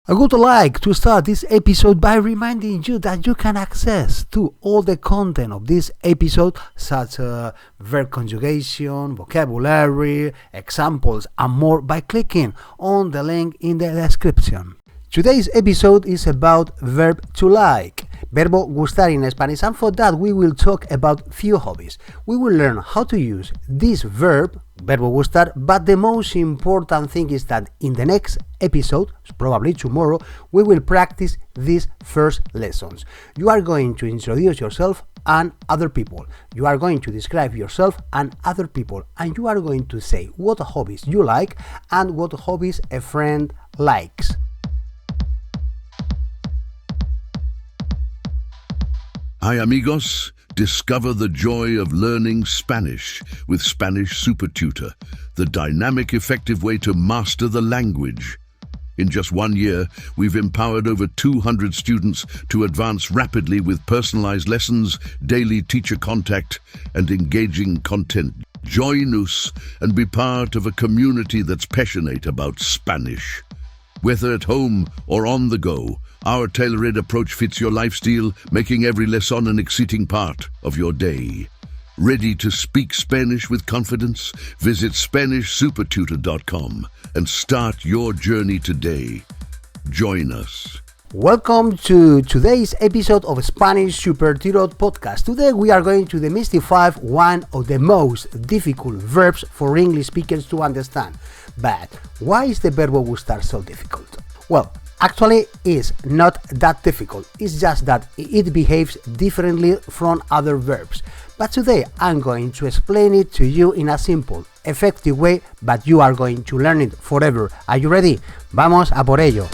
I would like to start this episode by reminding you that you can access to all the content of this episode, such as verb conjugation, vocabulary, examples, and more by clicking on the link in the description. Today's episode is about verb to like, verbo gustar in Spanish, and for that we will talk about few hobbies. We will learn how to use this verb, verbo gustar, but the most important thing is that in the next episode, probably tomorrow, we will practice these first lessons. You are going to introduce yourself and other people. You are going to describe yourself and other people, and you are going to say what hobbies you like and what hobbies a friend likes. Hi amigos, discover the joy of learning Spanish with Spanish Super Tutor, the dynamic, effective way to master the language. In just 1 year, we've empowered over 200 students to advance rapidly with personalized lessons, daily teacher contact, and engaging content. Join us and be part of a community that's passionate about Spanish. Whether at home or on the go, our tailored approach fits your lifestyle, making every lesson an exciting part of your day. Ready to speak Spanish with confidence? Visit Spanishsupertutor.com and start your journey today. Join us. Welcome to today's episode of Spanish Super Tutor podcast. Today we are going to demystify one of the most difficult verbs for English speakers to understand. But why is the verbo gustar so difficult? Well, actually it's not that difficult. It's just that it behaves differently from other verbs. But today I'm going to explain it to you in a simple, effective way, but you are going to learn it forever. Are you ready? Vamos a por ello.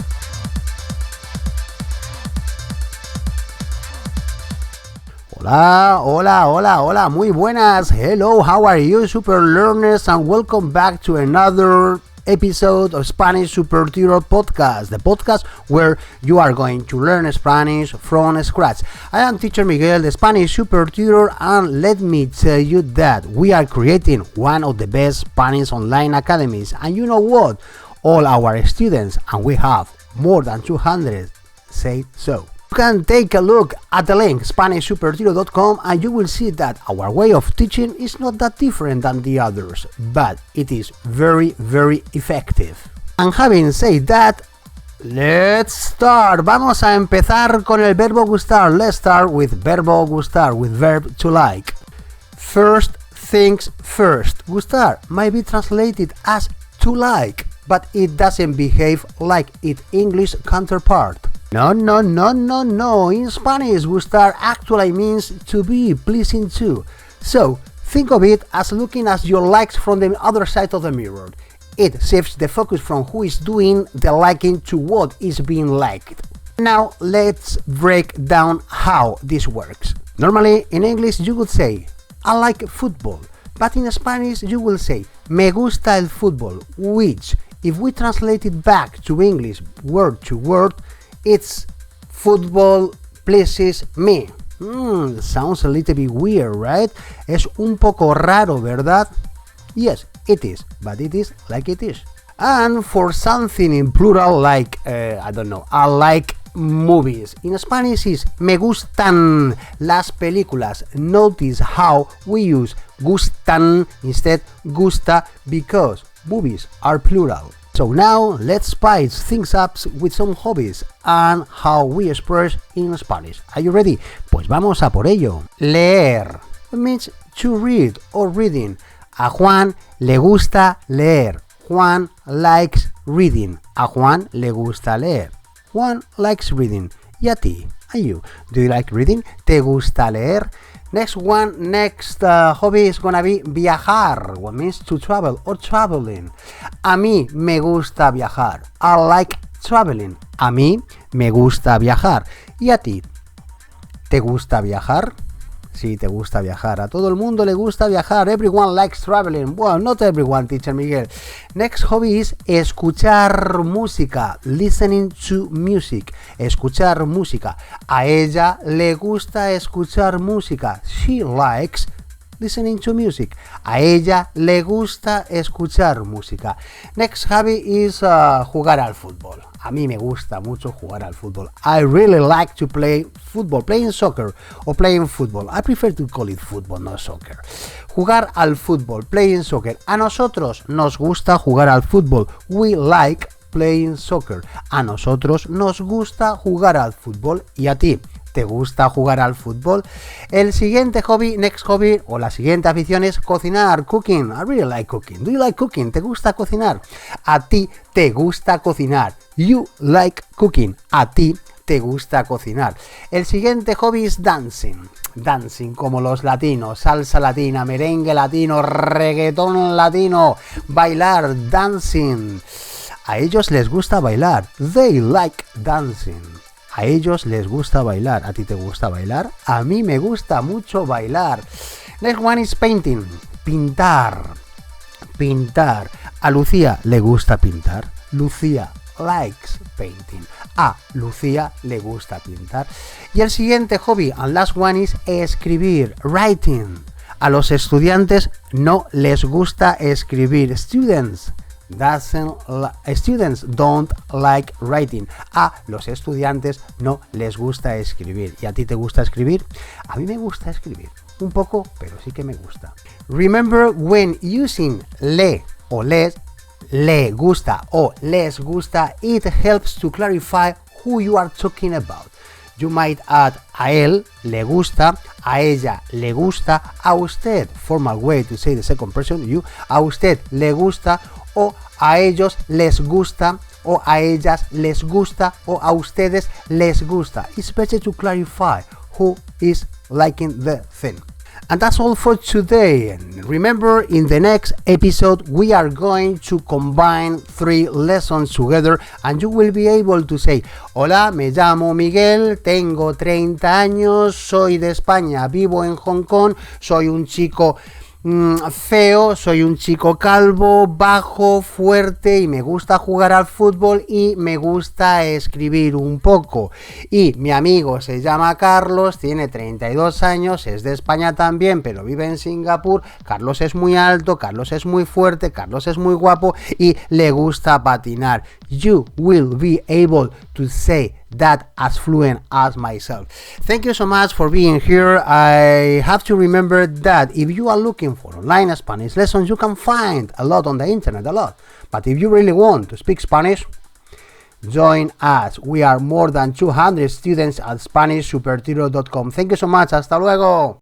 Hola, muy buenas. Hello, how are you, super learners, and welcome back to another episode of Spanish Super Tutor podcast, the podcast where you are going to learn Spanish from scratch. I am teacher Miguel, the Spanish Super Tutor, and let me tell you that we are creating one of the best Spanish online academies. And you know what? All our students, and we have more than 200, say so. You can take a look at the link Spanishsupertutor.com and you will see that our way of teaching is not that different than the others, but it is very, very effective. And having said that, let's start. Vamos a empezar con el verbo gustar. Let's start with verbo gustar, with verb to like. First things first. Gustar might be translated as to like, but it doesn't behave like its English counterpart. No. In Spanish, gustar actually means to be pleasing to. So, think of it as looking at your likes from the other side of the mirror. It shifts the focus from who is doing the liking to what is being liked. Now, let's break down how this works. Normally, in English, you would say, I like football. But in Spanish, you will say, me gusta el fútbol, which, if we translate it back to English, word to word, it's football pleases me. Sounds a little bit weird, right? Es un poco raro, ¿verdad? Yes, it is, but it is like it is. And for something in plural like, I like movies. In Spanish is me gustan las películas. Notice how we use gustan instead gusta because movies are plural. So now let's spice things up with some hobbies and how we express in Spanish. Are you ready? Pues vamos a por ello. Leer. It means to read or reading. A Juan le gusta leer. Juan likes reading. A Juan le gusta leer. Juan likes reading. ¿Y a ti? And you? Do you like reading? ¿Te gusta leer? Next hobby is gonna be viajar, what means to travel or traveling. A mí me gusta viajar. I like traveling. A mí me gusta viajar. ¿Y a ti? ¿Te gusta viajar? Sí, te gusta viajar. A todo el mundo le gusta viajar. Everyone likes traveling. Well, not everyone, teacher Miguel. Next hobby is escuchar música. Listening to music. Escuchar música. A ella le gusta escuchar música. She likes listening to music. A ella le gusta escuchar música. Next hobby is jugar al fútbol. A mí me gusta mucho jugar al fútbol. I really like to play football, playing soccer or playing football. I prefer to call it football, not soccer. Jugar al fútbol, playing soccer. A nosotros nos gusta jugar al fútbol. We like playing soccer. A nosotros nos gusta jugar al fútbol. ¿Y a ti? ¿Te gusta jugar al fútbol? El siguiente hobby, next hobby, o la siguiente afición es cocinar, cooking. I really like cooking. Do you like cooking? ¿Te gusta cocinar? A ti te gusta cocinar. You like cooking. A ti te gusta cocinar. El siguiente hobby es dancing. Dancing como los latinos, salsa latina, merengue latino, reggaetón latino, bailar, dancing. A ellos les gusta bailar. They like dancing. A ellos les gusta bailar. ¿A ti te gusta bailar? A mí me gusta mucho bailar. Next one is painting. Pintar. Pintar. A Lucía le gusta pintar. Lucía likes painting. A Lucía le gusta pintar. Y el siguiente hobby, and last one is escribir. Writing. A los estudiantes no les gusta escribir. Students don't like writing. A los estudiantes no les gusta escribir. ¿Y a ti te gusta escribir? A mí me gusta escribir. Un poco, pero sí que me gusta. Remember when using le o les, le gusta o les gusta, it helps to clarify who you are talking about. You might add a él le gusta, a ella le gusta, a usted, formal way to say the second person, you, a usted le gusta, o a ellos les gusta, o a ellas les gusta, o a ustedes les gusta. It's better to clarify who is liking the thing. And that's all for today. And remember, in the next episode, we are going to combine 3 lessons together and you will be able to say, hola, me llamo Miguel, tengo 30 años, soy de España, vivo en Hong Kong, soy un chico feo, soy un chico calvo, bajo, fuerte y me gusta jugar al fútbol y me gusta escribir un poco. Y mi amigo se llama Carlos, tiene 32 años, es de España también, pero vive en Singapur. Carlos es muy alto, Carlos es muy fuerte, Carlos es muy guapo y le gusta patinar. You will be able to say that as fluent as myself. Thank you so much for being here. I have to remember that if you are looking for online Spanish lessons, you can find a lot on the internet, a lot. But if you really want to speak Spanish, join us. We are more than 200 students at Spanishsupertutor.com. Thank you so much. Hasta luego.